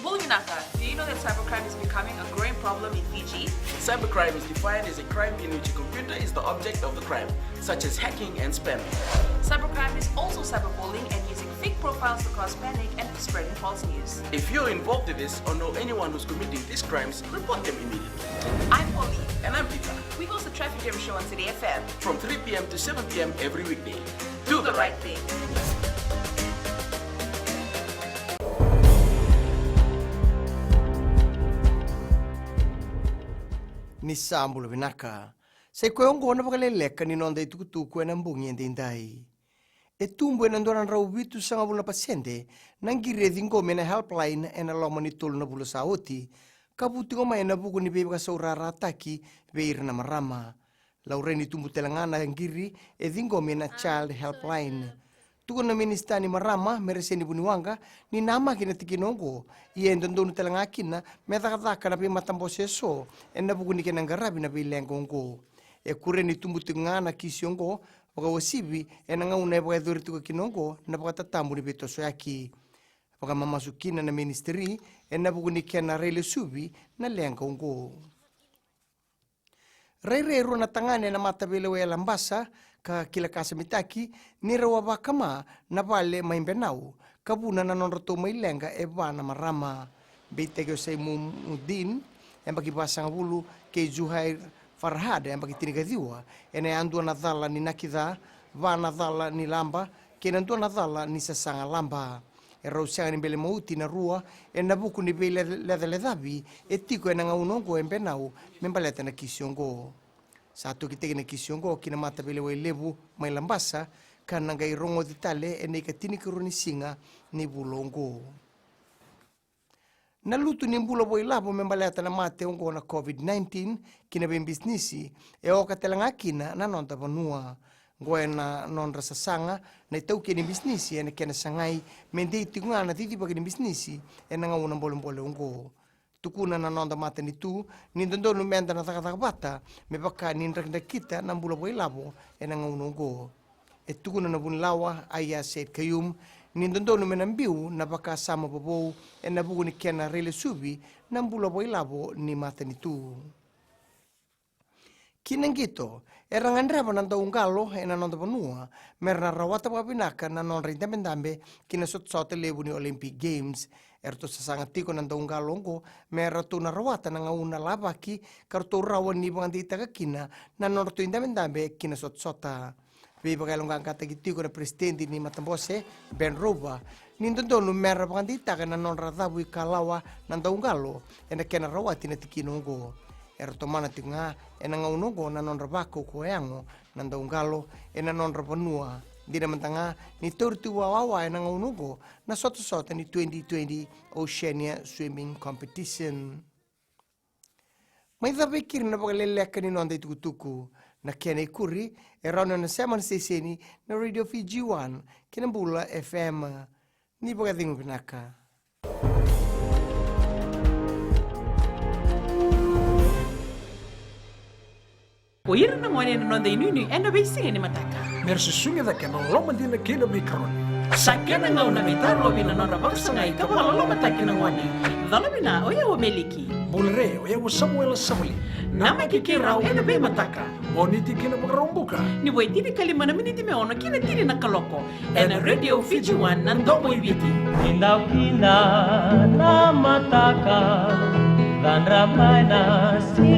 Bulunaka, do you know that cybercrime is becoming a growing problem in Fiji? Cybercrime is defined as a crime in which a computer is the object of the crime, such as hacking and spamming. Cybercrime is also cyberbullying and using fake profiles to cause panic and spreading false news. If you're involved in this or know anyone who's committing these crimes, report them immediately. I'm Polly. And I'm Peter. We host the Traffic Jam Show on City FM. From 3 p.m. to 7 p.m. every weekday. Do the right thing. Ni sambula vinaka. Sei koe na Vakaleleka ni nonda itukutuku na mbungi ndindai. E tumbo e nandora nrau vitu sanga bula paciente, nangire ngome na helpline e na loma ni tolu na bula saoti, kabuti ngoma e na buku ni bebe ka saurara ataki beir na marama. Laureni tumbu telangana ngiri e ngome na child helpline. Tuko na ministani marama mereseni buniwanga ni nama kina tikinongo iye ndondonu telanga kina metakataka na pi matambose so e na buku ni kena ngarabi na pi lengongo. E kure ni tumbu tingana kisiongo paka wasibi e na ngauna e paka dhuri tuka kinongo na paka tatambu ni betoso yaki. Paka mamasukina na ministeri e na buku ni kena rele subi na lengongo. Reireru na tangane na matabele we lambasa ka kila kasa mitaki ni rawa bakama na vale maimbenau kabuna na nonroto mailenga e bana marama beitege sei mudin e baki basanga bulu ke Juhair Farhad e baki tinigadiwa ene andu na dhala ni nakida vana dhala ni lamba ke nandu na dhala ni sasanga lamba e rausianga ni bele mauti na rua e na buku ni bele ledabi e tiko e na ngaunongo e benau membaleta na kisiongo. Satu kita kena kisiongo kina mata bele wai lebu mai lambasa kana ngai rongo ditale e nei katini kuruni singa ni bulongo. Na lutu ni mbulo boi labo membaleta na mate ongo na COVID-19 kina ben bisnisi e o katelanga kina na nonta vanua. Ngoe na non sasanga na tau kini bisnisi e na kena sangai mendei tinga na titi bagi ni bisnisi e na ngauna mbole ongo. Tukuna na nonda mata ni tu, ni ndondonu menda na takabata, me baka ni nrekda kita na mbula boi labo e na ngaunongo. E tukuna na bunlawa aya set kayum, ni ndondonu menambiu na baka sama babou e na bugu ni kena rele subi na mbula boi labo ni mata ni tu. Kinangito, e rangandraba na daungalo e na nonda banua, merna rawata babinaka na non rindamendambe kina sotsote lebu ni Olympic Games, erto sasanga tiko na daungalongo, merna tu na rawata na ngauna labaki, karto rawan ni bangandita kakina na non rito indamendambe kina sotsota. Viva kailongang katagitiko na presidente ni Matambose, Ben Roba, nindondonu merna bangandita ka na non radabu ikalawa na daungalo, e na kena rawati na tikinongo. Erto mana tinga e na ngaunongo na non rabako koeango na daungalo e na non rapanua. Dina mantanga ni tortu wawawa e na ngaunongo na soto ni 2020 Oceania Swimming Competition. May dhabekir na Vakaleleka ni nonda itukutuku na kena ikuri e rano na seman seseni na Radio Fiji 1 kinambula FM ni Vagadingo Pinaka. O ira na ngone na nonda inuni enda beisinga ni mataka. Mersusunga da kena loma dina kena mikron. Sakena ngauna mitar lobi na nonda baksanga ika wala loma taki na ngone. Dhalabina oya wa meliki. Bulre oya wa Samuel Samuli. Nama kikirau enda be mataka. Boniti kena magrombuka. Ni boy tini kalimana miniti me ono kina tini na kaloko. Ena Radio Fiji 1 nandomo ibiti. Indaw kina na mataka dan ramay na si